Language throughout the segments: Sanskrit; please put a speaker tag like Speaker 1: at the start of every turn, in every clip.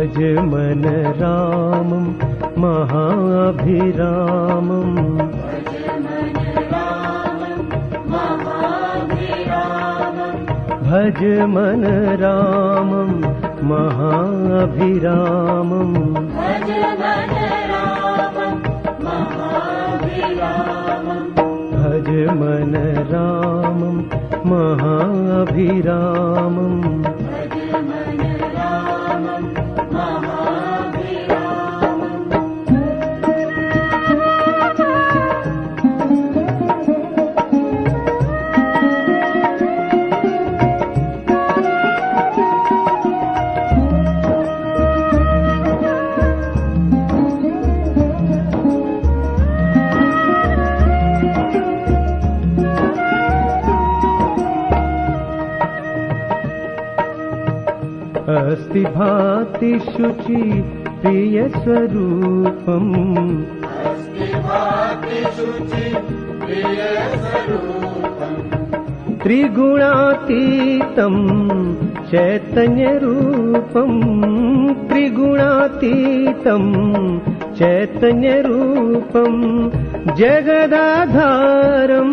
Speaker 1: भज मन रामं महाभिरामम् भज मन रामं महाभिरामम् भज मन रामं महाभिरामम् अस्ति भाति शुचि प्रिय स्वरूपम् त्रिगुणातीतं चैतन्य रूपम् त्रिगुणातीतं चैतन्य रूपम् जगदाधारं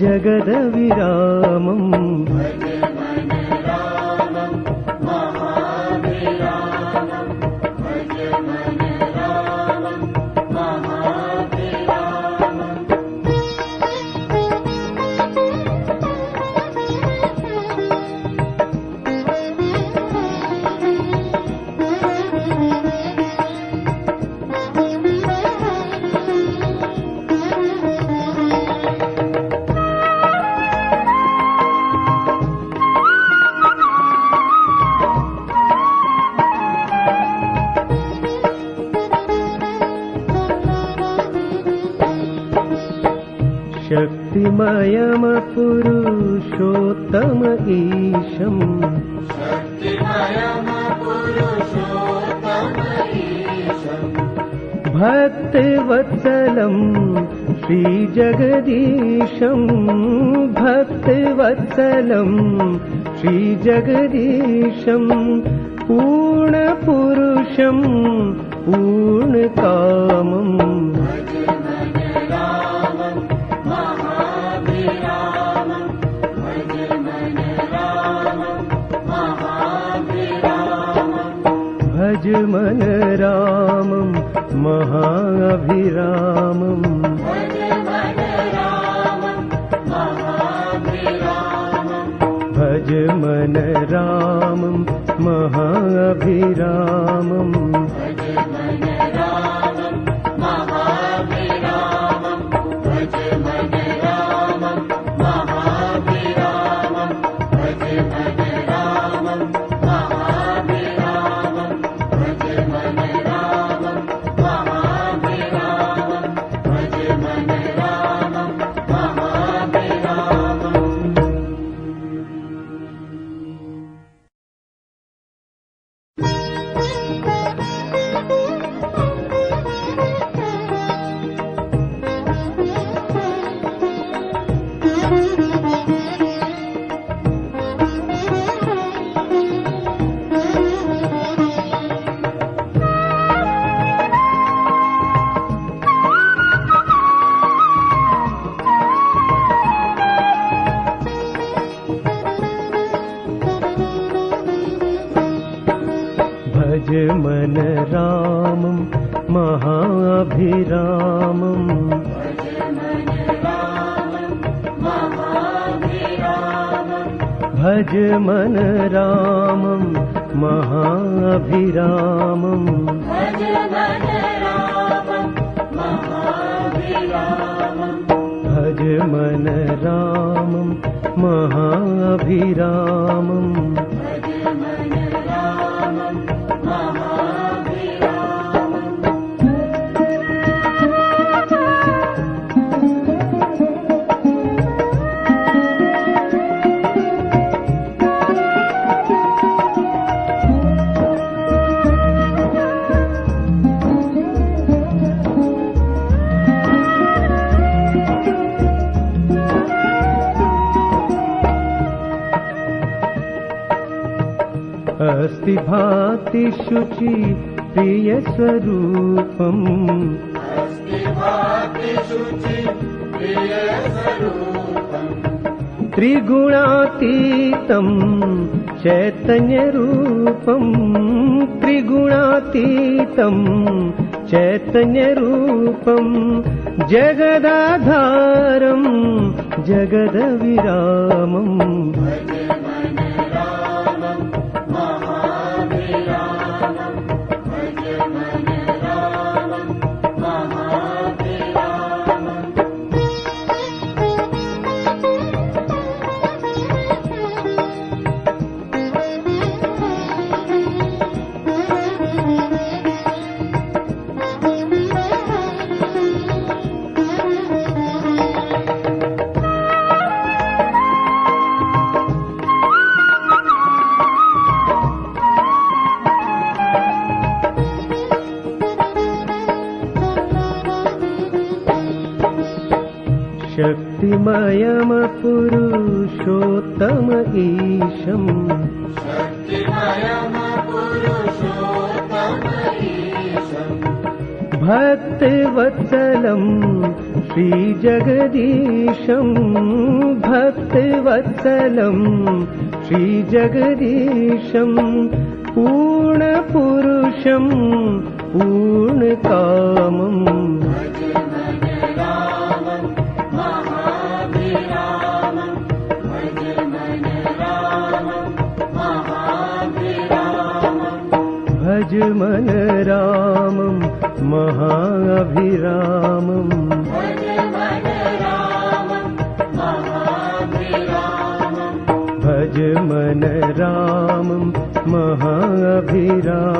Speaker 1: जगदविरामम् शक्तिमयम पुरुषोत्तम ईशम् भक्तवत्सलं श्रीजगदीशम् भक्तवत्सलं श्रीजगदीशम् पूर्णपुरुषं पूर्णकामम् भज मन रामं महाभिरामम् भज मन रामं महाभिरामम् भज मन रामं महाभिरामम् भज मन रामं महाभिरामम् भज मन रामं महाभिरामम् अस्ति भाति शुचि प्रिय स्वरूपम् त्रिगुणातीतं चैतन्यरूपं त्रिगुणातीतं चैतन्यरूपं जगदाधारं जगदविरामम् शक्तिमयम पुरुषोत्तम ईशम् भक्तवत्सलं श्रीजगदीशम् भक्तवत्सलं श्रीजगदीशम् पूर्णपुरुषं पूर्णकामम् भज मन रामं महाभिरामम् भज मन रामं महाभिरामम् भज मन रामं महाभिरामम्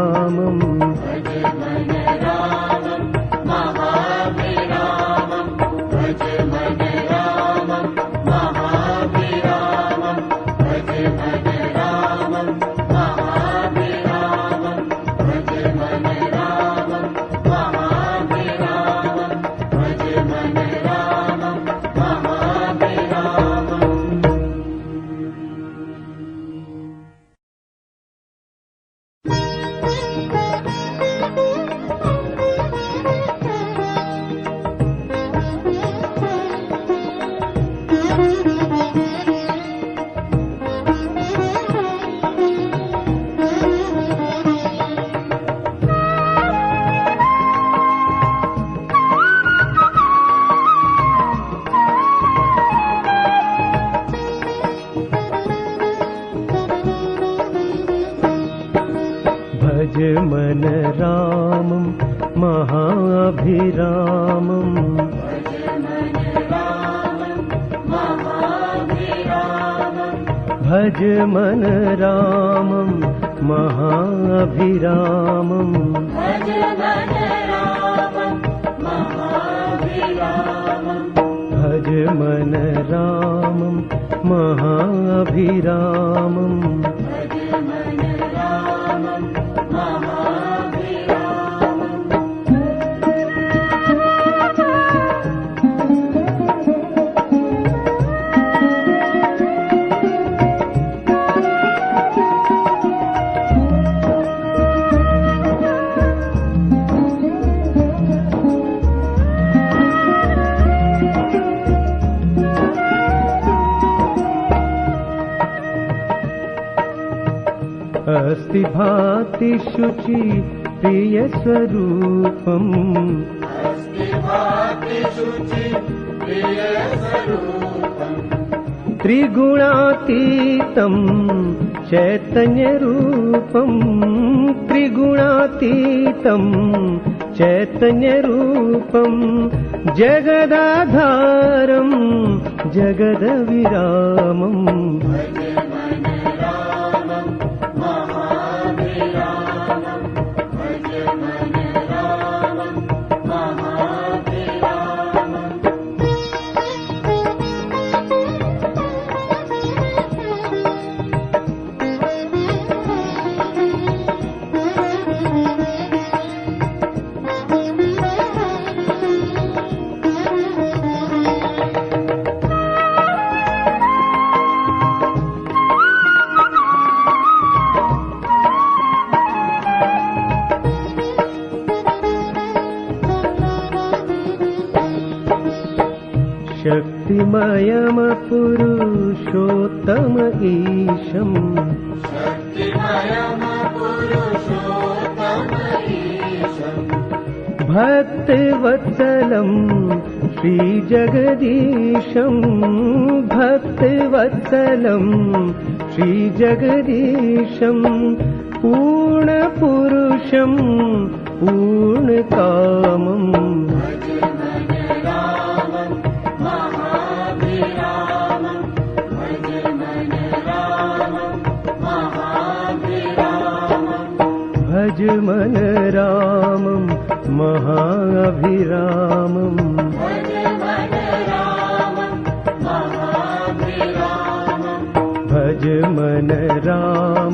Speaker 1: भज मन रामं महाभिरामम् भज मन रामं महाभिरामम् अस्ति भाति शुचि प्रिय स्वरूपम् त्रिगुणातीतं चैतन्यरूपं त्रिगुणातीतं चैतन्यरूपं जगदाधारं जगदविरामम् शक्तिमयम पुरुषोत्तम ईशम् भक्तवत्सलं श्रीजगदीशं भक्तवत्सलं श्रीजगदीशं पूर्णपुरुषं पूर्णकामम् भज मन रामं महाभिरामम् भज मन रामं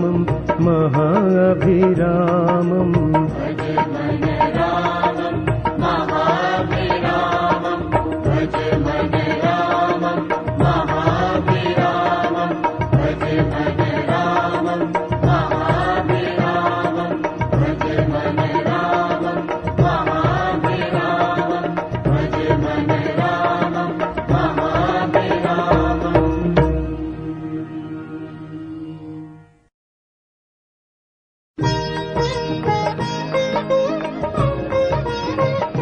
Speaker 1: महाभिरामम् भज मन रामं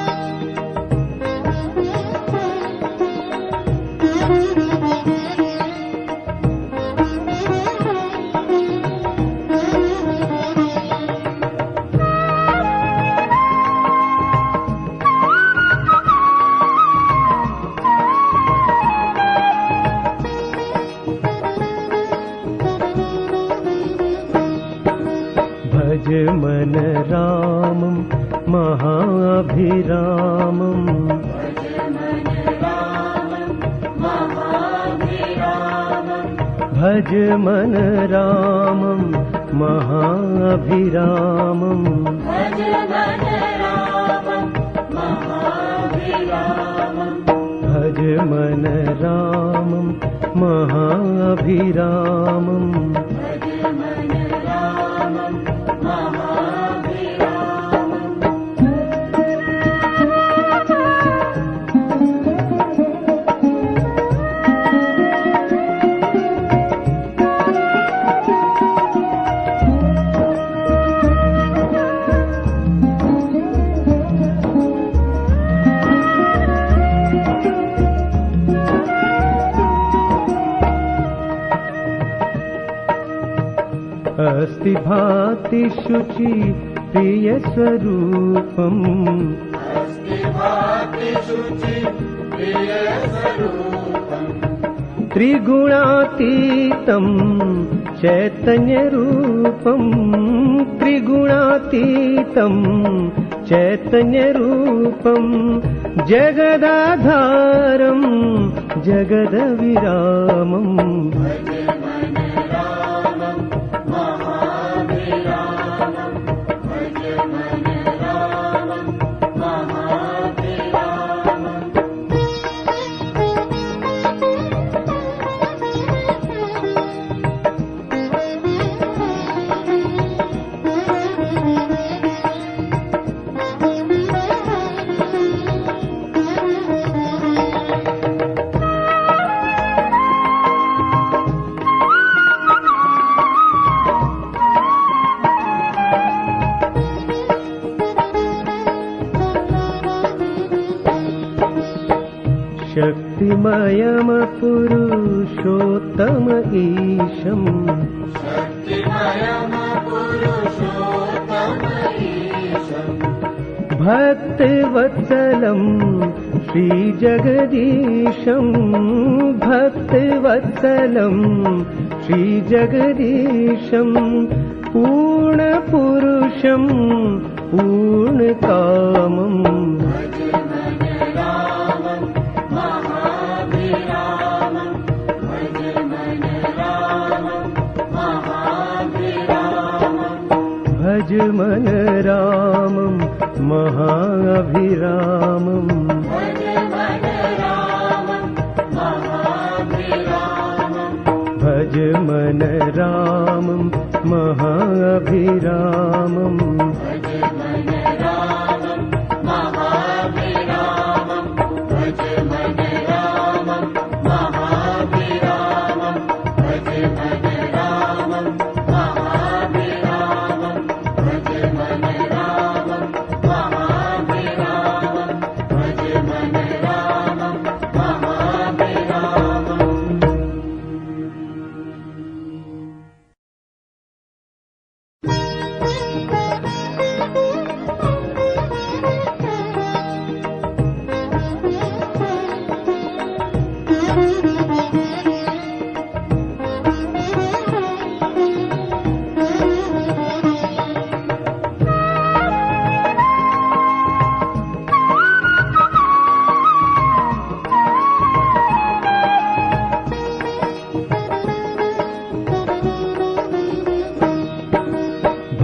Speaker 1: महाभिरामम् भज मन रामं महाभिरामम् भज मन रामं महाभिरामम् अस्ति भाति शुचि प्रिय स्वरूपम् त्रिगुणातीतं चैतन्य रूपम् त्रिगुणातीतं चैतन्य रूपम् जगदाधारं जगदविरामम् शक्तिमयम पुरुषोत्तम ईशम् भक्तवत्सलं श्रीजगदीशं भक्तवत्सलं श्रीजगदीशं पूर्णपुरुषं पूर्णकामम् भज मन रामं महाभिरामम् भज मन रामं महाभिरामम्
Speaker 2: भज मन रामं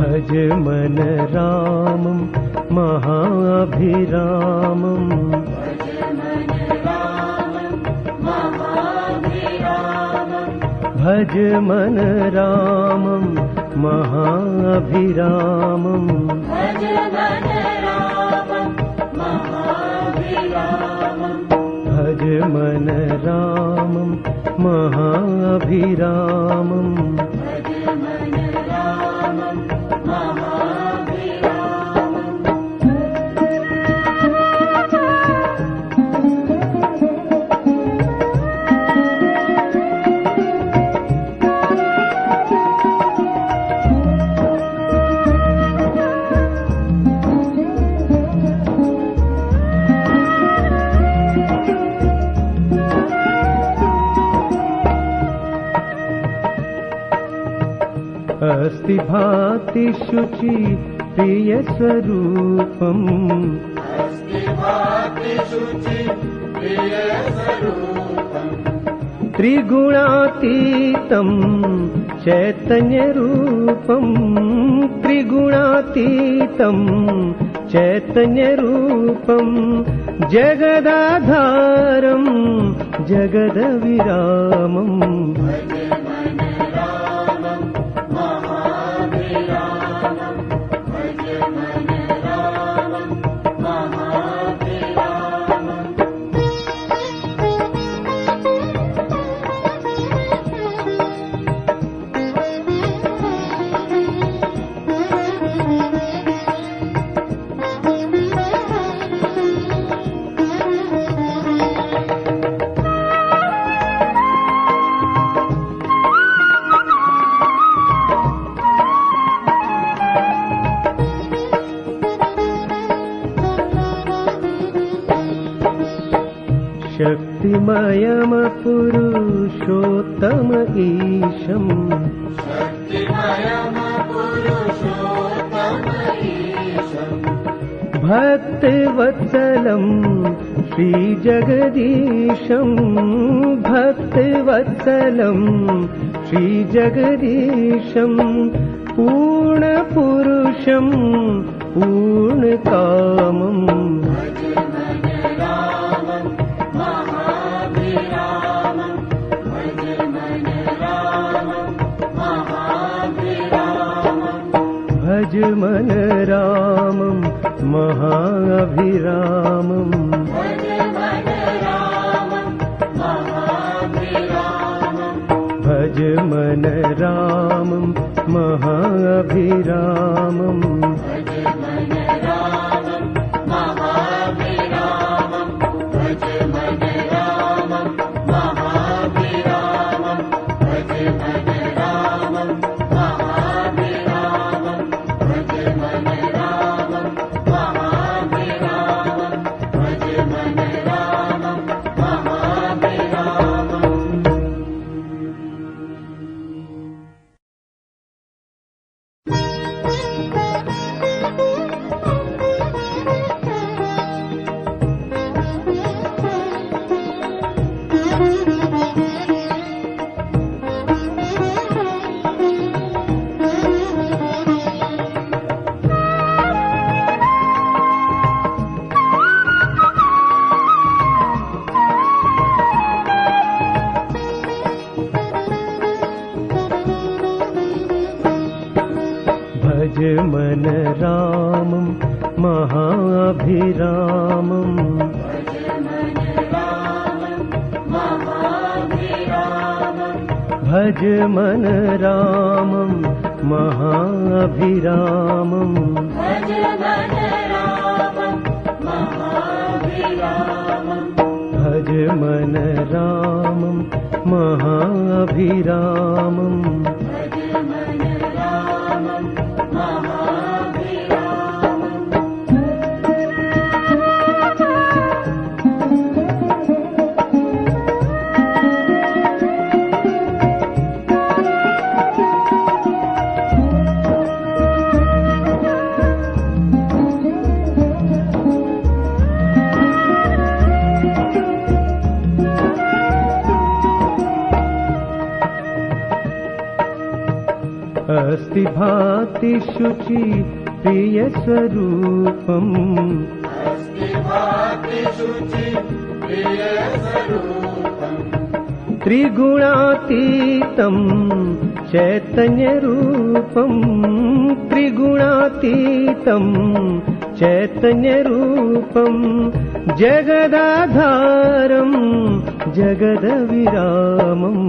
Speaker 1: भज मन रामं महाभिरामम् भज मन रामं महाभिरामम् भज मन रामं महाभिरामम् अस्ति भाति शुचि प्रिय स्वरूपम् त्रिगुणातीतं चैतन्य रूपम् त्रिगुणातीतं चैतन्य रूपम् जगदाधारं जगदविरामम् शक्तिमयम पुरुषोत्तम ईशम् भक्तवत्सलं श्रीजगदीशम् भक्तवत्सलं श्रीजगदीशम् पूर्णपुरुषं पूर्णकामम् भज मन रामं महाभिरामम् भज मन रामं महाभिरामम् भज मन रामं महाभिरामम् भज मन रामं महाभिरामम् भज मन रामं महाभिरामम् अस्ति भाति भाति शुचि प्रिय स्वरूपम् त्रिगुणातीतं चैतन्यरूपं त्रिगुणातीतं चैतन्यरूपं जगदाधारं जगदविरामम्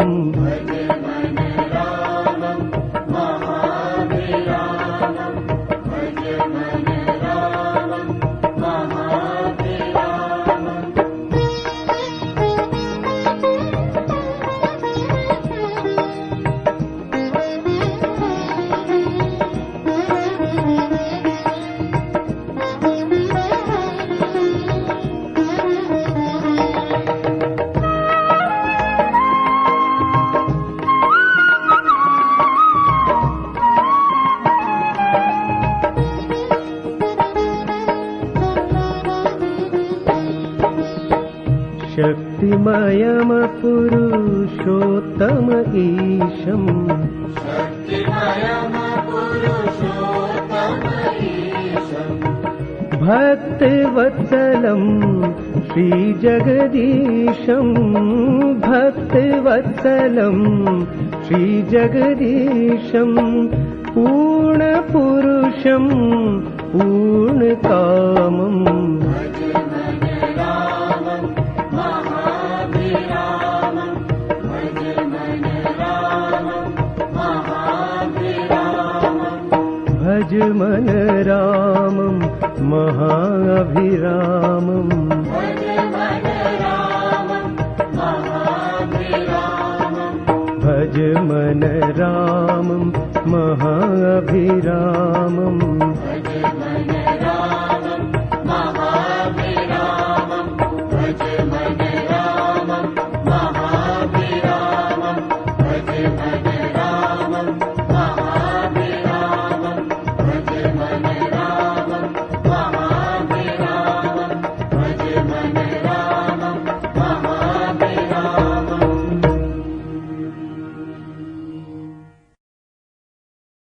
Speaker 1: शक्तिमयम पुरुषोत्तम ईशम् भक्तवत्सलं श्रीजगदीशम् भक्तवत्सलं श्रीजगदीशम् पूर्णपुरुषं पूर्णकामम् भज मन रामं महाभिरामम् भज मन रामं महाभिरामम्